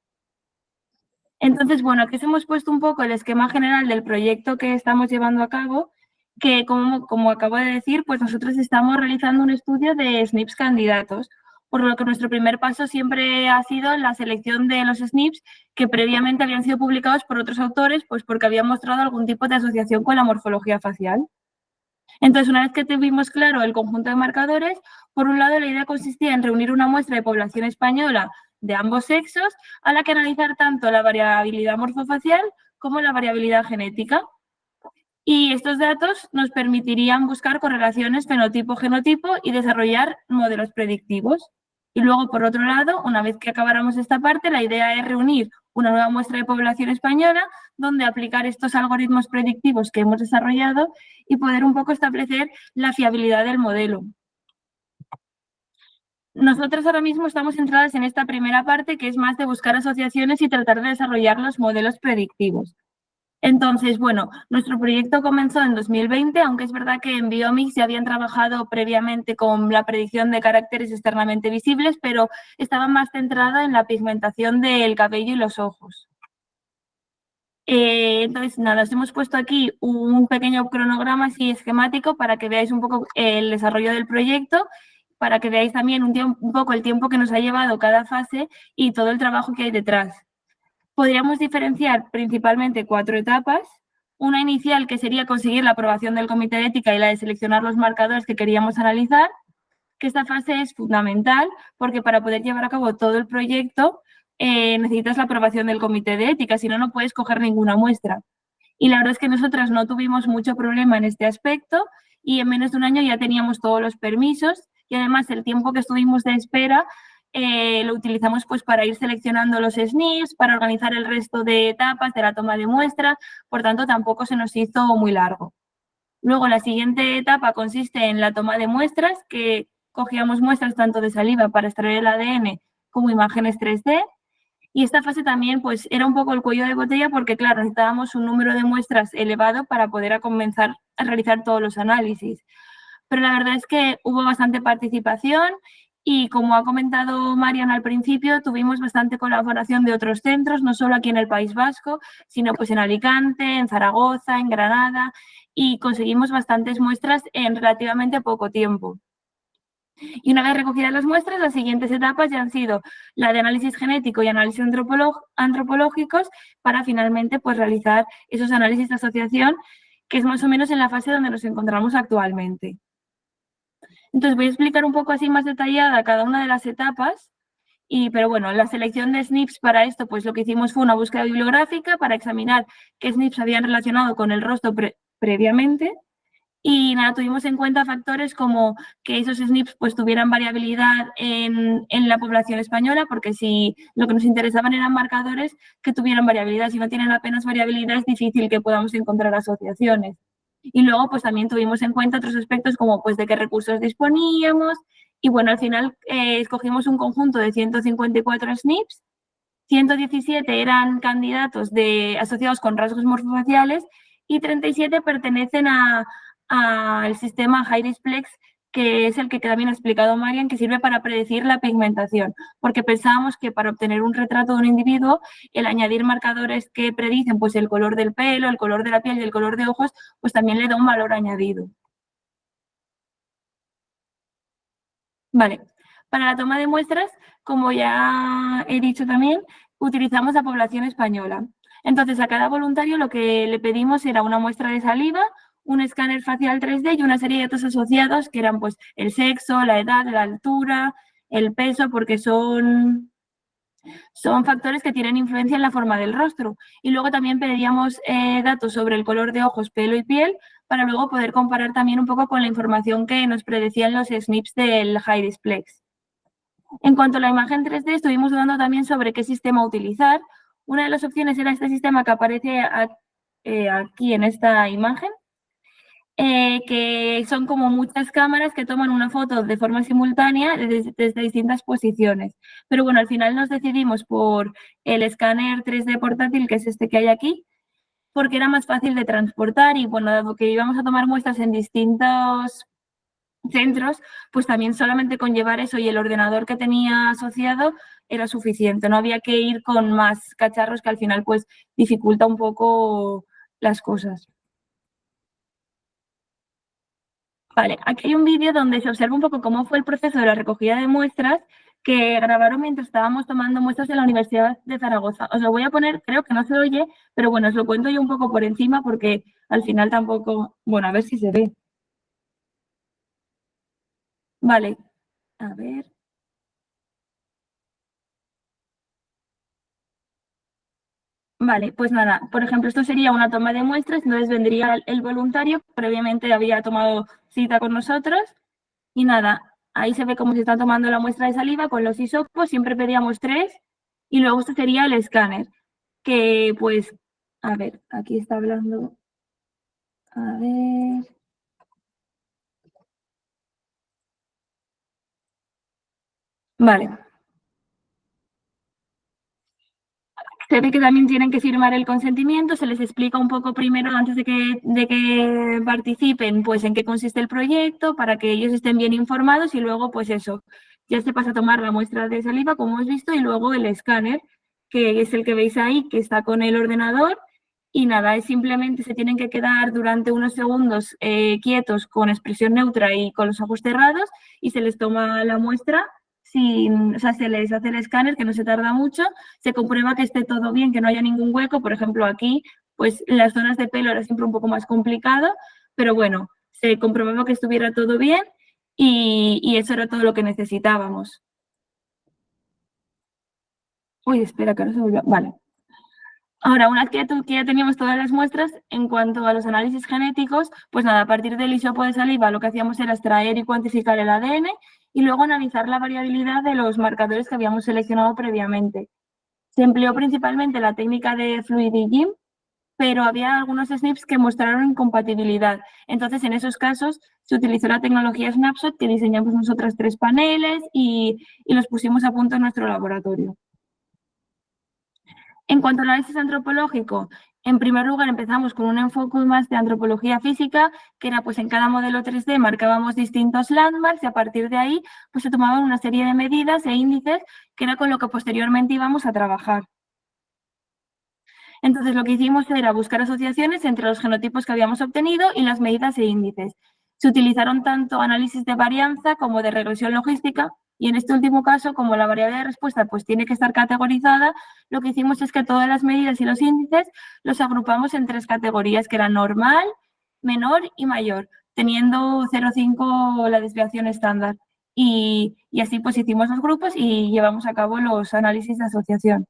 Entonces, bueno, aquí os hemos puesto un poco el esquema general del proyecto que estamos llevando a cabo, que como acabo de decir, pues nosotros estamos realizando un estudio de SNPs candidatos, por lo que nuestro primer paso siempre ha sido la selección de los SNPs que previamente habían sido publicados por otros autores, pues porque habían mostrado algún tipo de asociación con la morfología facial. Entonces, una vez que tuvimos claro el conjunto de marcadores, por un lado la idea consistía en reunir una muestra de población española de ambos sexos, a la que analizar tanto la variabilidad morfofacial como la variabilidad genética. Y estos datos nos permitirían buscar correlaciones fenotipo-genotipo y desarrollar modelos predictivos. Y luego, por otro lado, una vez que acabáramos esta parte, la idea es reunir una nueva muestra de población española donde aplicar estos algoritmos predictivos que hemos desarrollado y poder un poco establecer la fiabilidad del modelo. Nosotros ahora mismo estamos centradas en esta primera parte, que es más de buscar asociaciones y tratar de desarrollar los modelos predictivos. Entonces, bueno, nuestro proyecto comenzó en 2020, aunque es verdad que en Biomix ya habían trabajado previamente con la predicción de caracteres externamente visibles, pero estaba más centrada en la pigmentación del cabello y los ojos. Entonces, nada, os hemos puesto aquí un pequeño cronograma así esquemático para que veáis un poco el desarrollo del proyecto, para que veáis también un poco el tiempo que nos ha llevado cada fase y todo el trabajo que hay detrás. Podríamos diferenciar principalmente 4 etapas. Una inicial, que sería conseguir la aprobación del comité de ética, y la de seleccionar los marcadores que queríamos analizar, que esta fase es fundamental porque para poder llevar a cabo todo el proyecto necesitas la aprobación del comité de ética, si no, no puedes coger ninguna muestra. Y la verdad es que nosotras no tuvimos mucho problema en este aspecto y en menos de un año ya teníamos todos los permisos, y además el tiempo que estuvimos de espera lo utilizamos pues para ir seleccionando los SNPs, para organizar el resto de etapas de la toma de muestras, por tanto tampoco se nos hizo muy largo. Luego la siguiente etapa consiste en la toma de muestras, que cogíamos muestras tanto de saliva para extraer el ADN como imágenes 3D, y esta fase también pues era un poco el cuello de botella porque claro, necesitábamos un número de muestras elevado para poder comenzar a realizar todos los análisis. Pero la verdad es que hubo bastante participación y, como ha comentado Marian al principio, tuvimos bastante colaboración de otros centros, no solo aquí en el País Vasco, sino pues en Alicante, en Zaragoza, en Granada, y conseguimos bastantes muestras en relativamente poco tiempo. Y una vez recogidas las muestras, las siguientes etapas ya han sido la de análisis genético y análisis antropológicos, para finalmente pues realizar esos análisis de asociación, que es más o menos en la fase donde nos encontramos actualmente. Entonces voy a explicar un poco así más detallada cada una de las etapas, pero bueno, la selección de SNPs para esto, pues lo que hicimos fue una búsqueda bibliográfica para examinar qué SNPs habían relacionado con el rostro previamente. Y nada, tuvimos en cuenta factores como que esos SNPs pues tuvieran variabilidad en la población española, porque si lo que nos interesaban eran marcadores que tuvieran variabilidad, si no tienen apenas variabilidad es difícil que podamos encontrar asociaciones. Y luego pues también tuvimos en cuenta otros aspectos como pues de qué recursos disponíamos, y bueno, al final escogimos un conjunto de 154 SNPs, 117 eran candidatos asociados con rasgos morfofaciales y 37 pertenecen al sistema HiRisplex, que es el que también ha explicado Marian, que sirve para predecir la pigmentación, porque pensábamos que para obtener un retrato de un individuo, el añadir marcadores que predicen pues el color del pelo, el color de la piel y el color de ojos, pues también le da un valor añadido. Vale, para la toma de muestras, como ya he dicho también, utilizamos la población española. Entonces, a cada voluntario lo que le pedimos era una muestra de saliva, un escáner facial 3D y una serie de datos asociados que eran pues el sexo, la edad, la altura, el peso, porque son factores que tienen influencia en la forma del rostro. Y luego también pediríamos datos sobre el color de ojos, pelo y piel para luego poder comparar también un poco con la información que nos predecían los SNPs del High Displex. En cuanto a la imagen 3D, estuvimos dudando también sobre qué sistema utilizar. Una de las opciones era este sistema que aparece aquí en esta imagen, que son como muchas cámaras que toman una foto de forma simultánea desde distintas posiciones. Pero bueno, al final nos decidimos por el escáner 3D portátil, que es este que hay aquí, porque era más fácil de transportar y bueno, dado que íbamos a tomar muestras en distintos centros, pues también solamente con llevar eso y el ordenador que tenía asociado era suficiente. No había que ir con más cacharros que al final pues dificulta un poco las cosas. Vale, aquí hay un vídeo donde se observa un poco cómo fue el proceso de la recogida de muestras que grabaron mientras estábamos tomando muestras en la Universidad de Zaragoza. Os lo voy a poner, creo que no se oye, pero bueno, os lo cuento yo un poco por encima porque al final tampoco... Bueno, a ver si se ve. Vale, a ver... Vale, pues nada, por ejemplo, esto sería una toma de muestras, entonces vendría el voluntario, previamente había tomado cita con nosotros y nada, ahí se ve cómo se está tomando la muestra de saliva con los hisopos, siempre pedíamos 3 y luego esto sería el escáner, que pues, a ver, aquí está hablando, a ver... Vale. Se ve que también tienen que firmar el consentimiento, se les explica un poco primero antes de que participen, pues en qué consiste el proyecto, para que ellos estén bien informados y luego, pues eso, ya se pasa a tomar la muestra de saliva, como hemos visto, y luego el escáner, que es el que veis ahí, que está con el ordenador, y nada, es simplemente se tienen que quedar durante unos segundos quietos con expresión neutra y con los ojos cerrados, y se les toma la muestra. O sea, se les hace el escáner, que no se tarda mucho, se comprueba que esté todo bien, que no haya ningún hueco. Por ejemplo, aquí, pues en las zonas de pelo era siempre un poco más complicado, pero bueno, se comprobaba que estuviera todo bien y eso era todo lo que necesitábamos. Uy, espera, que no se volvió. Vale. Ahora, una vez que ya teníamos todas las muestras, en cuanto a los análisis genéticos, pues nada, a partir del hisopo de saliva lo que hacíamos era extraer y cuantificar el ADN y luego analizar la variabilidad de los marcadores que habíamos seleccionado previamente. Se empleó principalmente la técnica de FluidIGIM, pero había algunos SNPs que mostraron incompatibilidad. Entonces, en esos casos, se utilizó la tecnología Snapshot, que diseñamos nosotras 3 paneles y los pusimos a punto en nuestro laboratorio. En cuanto al análisis antropológico, en primer lugar empezamos con un enfoque más de antropología física, que era pues en cada modelo 3D marcábamos distintos landmarks y a partir de ahí pues se tomaban una serie de medidas e índices que era con lo que posteriormente íbamos a trabajar. Entonces lo que hicimos era buscar asociaciones entre los genotipos que habíamos obtenido y las medidas e índices. Se utilizaron tanto análisis de varianza como de regresión logística y en este último caso, como la variable de respuesta pues tiene que estar categorizada, lo que hicimos es que todas las medidas y los índices los agrupamos en 3 categorías, que eran normal, menor y mayor, teniendo 0,5 la desviación estándar. Y así pues hicimos los grupos y llevamos a cabo los análisis de asociación.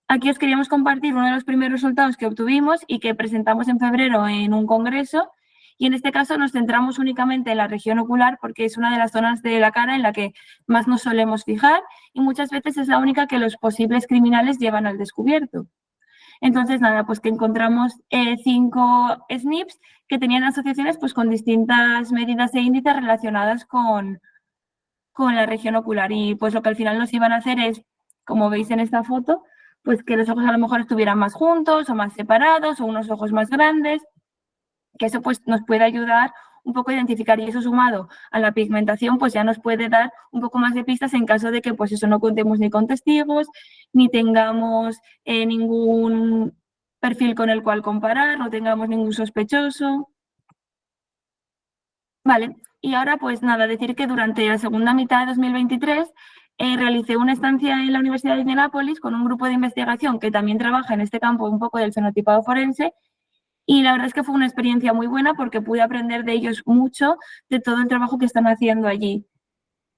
Aquí os queríamos compartir uno de los primeros resultados que obtuvimos y que presentamos en febrero en un congreso. Y en este caso nos centramos únicamente en la región ocular porque es una de las zonas de la cara en la que más nos solemos fijar y muchas veces es la única que los posibles criminales llevan al descubierto. Entonces, nada, pues que encontramos 5 SNPs que tenían asociaciones pues con distintas medidas e índices relacionadas con la región ocular. Y pues lo que al final nos iban a hacer es, como veis en esta foto, pues que los ojos a lo mejor estuvieran más juntos o más separados o unos ojos más grandes, que eso pues nos puede ayudar un poco a identificar y eso sumado a la pigmentación pues ya nos puede dar un poco más de pistas en caso de que pues eso no contemos ni con testigos, ni tengamos ningún perfil con el cual comparar, no tengamos ningún sospechoso. Vale, y ahora pues nada, decir que durante la segunda mitad de 2023 realicé una estancia en la Universidad de Indianápolis con un grupo de investigación que también trabaja en este campo un poco del fenotipado forense Y la verdad es que fue una experiencia muy buena porque pude aprender de ellos mucho, de todo el trabajo que están haciendo allí.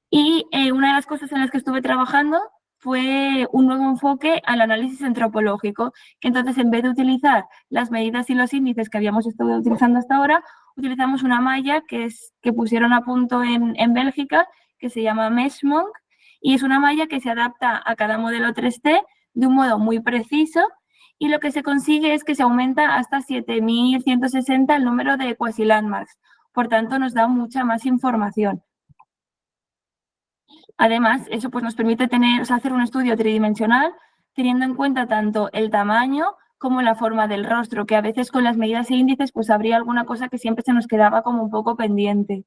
Y una de las cosas en las que estuve trabajando fue un nuevo enfoque al análisis antropológico, que entonces en vez de utilizar las medidas y los índices que habíamos estado utilizando hasta ahora, utilizamos una malla que pusieron a punto en Bélgica, que se llama Meshmonk, y es una malla que se adapta a cada modelo 3D de un modo muy preciso, y lo que se consigue es que se aumenta hasta 7.160 el número de quasi-landmarks. Por tanto, nos da mucha más información. Además, eso pues, nos permite hacer un estudio tridimensional teniendo en cuenta tanto el tamaño como la forma del rostro, que a veces con las medidas e índices pues habría alguna cosa que siempre se nos quedaba como un poco pendiente.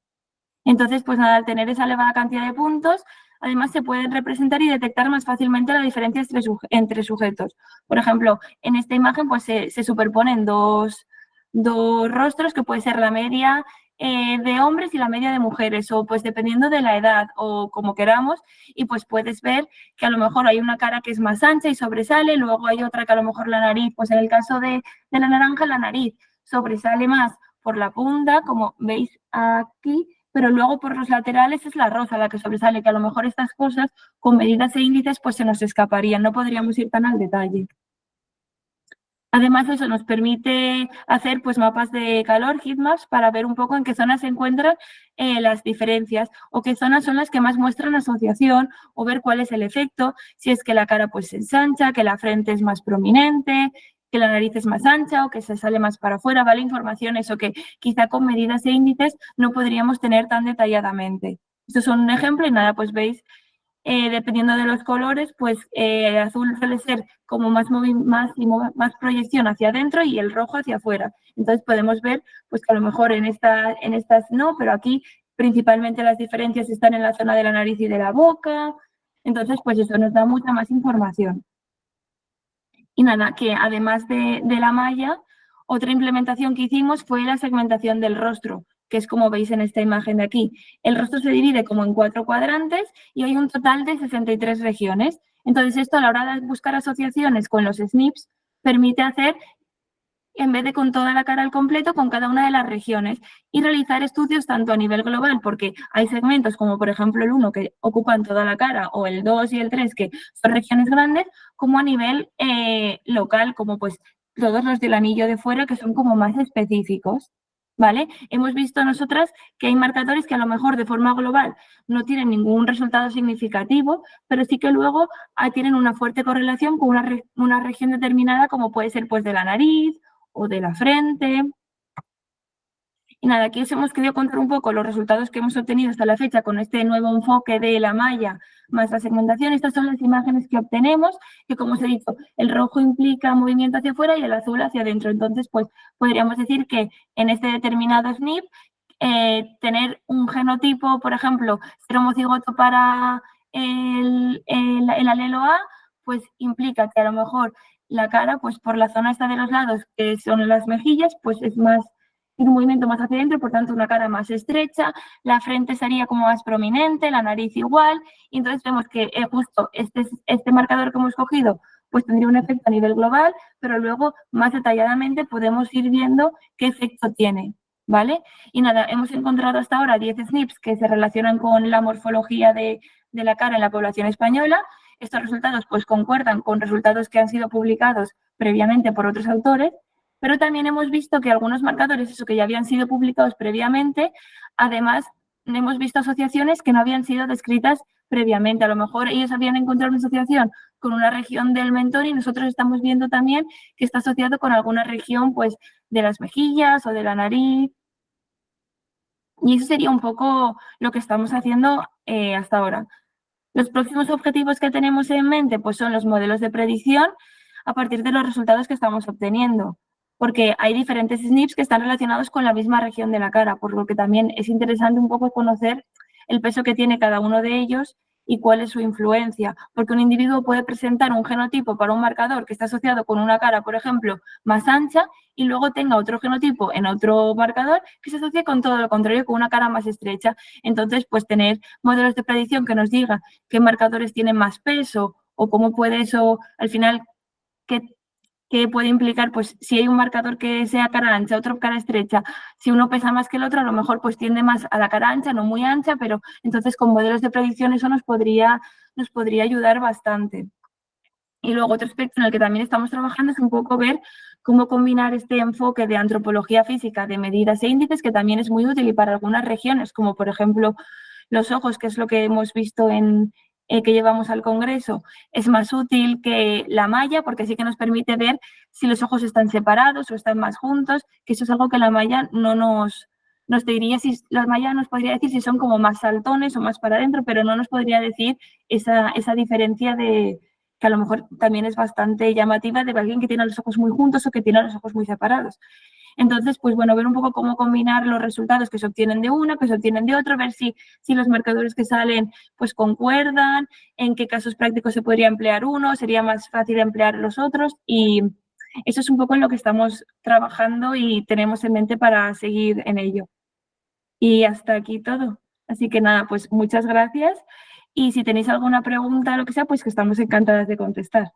Entonces, pues nada, al tener esa elevada cantidad de puntos, además se pueden representar y detectar más fácilmente la diferencia entre sujetos. Por ejemplo, en esta imagen pues se superponen dos rostros, que puede ser la media de hombres y la media de mujeres, o pues dependiendo de la edad o como queramos, y pues puedes ver que a lo mejor hay una cara que es más ancha y sobresale, luego hay otra que a lo mejor la nariz, pues en el caso de la naranja, la nariz sobresale más por la punta, como veis aquí, pero luego por los laterales es la rosa la que sobresale, que a lo mejor estas cosas con medidas e índices pues se nos escaparían, no podríamos ir tan al detalle. Además, eso nos permite hacer pues, mapas de calor, heatmaps, para ver un poco en qué zonas se encuentran las diferencias o qué zonas son las que más muestran asociación, o ver cuál es el efecto, si es que la cara pues, se ensancha, que la frente es más prominente, que la nariz es más ancha o que se sale más para afuera, ¿vale? Información, eso que quizá con medidas e índices no podríamos tener tan detalladamente. Estos son un ejemplo y nada, pues veis, dependiendo de los colores, pues el azul suele ser como más proyección hacia adentro y el rojo hacia afuera. Entonces podemos ver pues que a lo mejor en estas no, pero aquí principalmente las diferencias están en la zona de la nariz y de la boca. Entonces pues eso nos da mucha más información. Y nada, que además de la malla, otra implementación que hicimos fue la segmentación del rostro, que es como veis en esta imagen de aquí. El rostro se divide como en 4 cuadrantes y hay un total de 63 regiones. Entonces esto a la hora de buscar asociaciones con los SNPs permite hacer, en vez de con toda la cara al completo, con cada una de las regiones, y realizar estudios tanto a nivel global, porque hay segmentos como por ejemplo el 1 que ocupan toda la cara, o el 2 y el 3 que son regiones grandes, como a nivel local, como pues todos los del anillo de fuera, que son como más específicos, ¿vale? Hemos visto nosotras que hay marcadores que a lo mejor de forma global no tienen ningún resultado significativo, pero sí que luego tienen una fuerte correlación con una región determinada, como puede ser pues de la nariz o de la frente. Y nada, aquí os hemos querido contar un poco los resultados que hemos obtenido hasta la fecha con este nuevo enfoque de la malla más la segmentación. Estas son las imágenes que obtenemos, que como os he dicho, el rojo implica movimiento hacia afuera y el azul hacia adentro. Entonces, pues podríamos decir que en este determinado SNP, tener un genotipo, por ejemplo, ser homocigoto para el alelo A, pues implica que a lo mejor la cara, pues por la zona esta de los lados, que son las mejillas, pues es más, tiene un movimiento más hacia adentro, por tanto una cara más estrecha, la frente sería como más prominente, la nariz igual, y entonces vemos que justo este marcador que hemos cogido pues tendría un efecto a nivel global, pero luego más detalladamente podemos ir viendo qué efecto tiene, ¿vale? Y nada, hemos encontrado hasta ahora 10 SNPs que se relacionan con la morfología de la cara en la población española. Estos resultados pues concuerdan con resultados que han sido publicados previamente por otros autores, pero también hemos visto que algunos marcadores, eso que ya habían sido publicados previamente, además hemos visto asociaciones que no habían sido descritas previamente. A lo mejor ellos habían encontrado una asociación con una región del mentón y nosotros estamos viendo también que está asociado con alguna región pues de las mejillas o de la nariz. Y eso sería un poco lo que estamos haciendo hasta ahora. Los próximos objetivos que tenemos en mente pues son los modelos de predicción a partir de los resultados que estamos obteniendo, porque hay diferentes SNPs que están relacionados con la misma región de la cara, por lo que también es interesante un poco conocer el peso que tiene cada uno de ellos y cuál es su influencia, porque un individuo puede presentar un genotipo para un marcador que está asociado con una cara, por ejemplo, más ancha, y luego tenga otro genotipo en otro marcador que se asocie con todo lo contrario, con una cara más estrecha. Entonces, pues tener modelos de predicción que nos digan qué marcadores tienen más peso o cómo puede eso, al final, qué que puede implicar, pues, si hay un marcador que sea cara ancha, otro cara estrecha, si uno pesa más que el otro, a lo mejor pues tiende más a la cara ancha, no muy ancha, pero entonces con modelos de predicción eso nos podría ayudar bastante. Y luego otro aspecto en el que también estamos trabajando es un poco ver cómo combinar este enfoque de antropología física de medidas e índices, que también es muy útil y para algunas regiones, como por ejemplo los ojos, que es lo que hemos visto en que llevamos al Congreso, es más útil que la malla, porque sí que nos permite ver si los ojos están separados o están más juntos, que eso es algo que la malla no nos diría, si la malla nos podría decir si son como más saltones o más para adentro, pero no nos podría decir esa diferencia de que a lo mejor también es bastante llamativa de alguien que tiene los ojos muy juntos o que tiene los ojos muy separados. Entonces, pues bueno, ver un poco cómo combinar los resultados que se obtienen de una, que se obtienen de otro, ver si los marcadores que salen pues concuerdan, en qué casos prácticos se podría emplear uno, sería más fácil emplear los otros, y eso es un poco en lo que estamos trabajando y tenemos en mente para seguir en ello. Y hasta aquí todo. Así que nada, pues muchas gracias. Y si tenéis alguna pregunta o lo que sea, pues que estamos encantadas de contestar.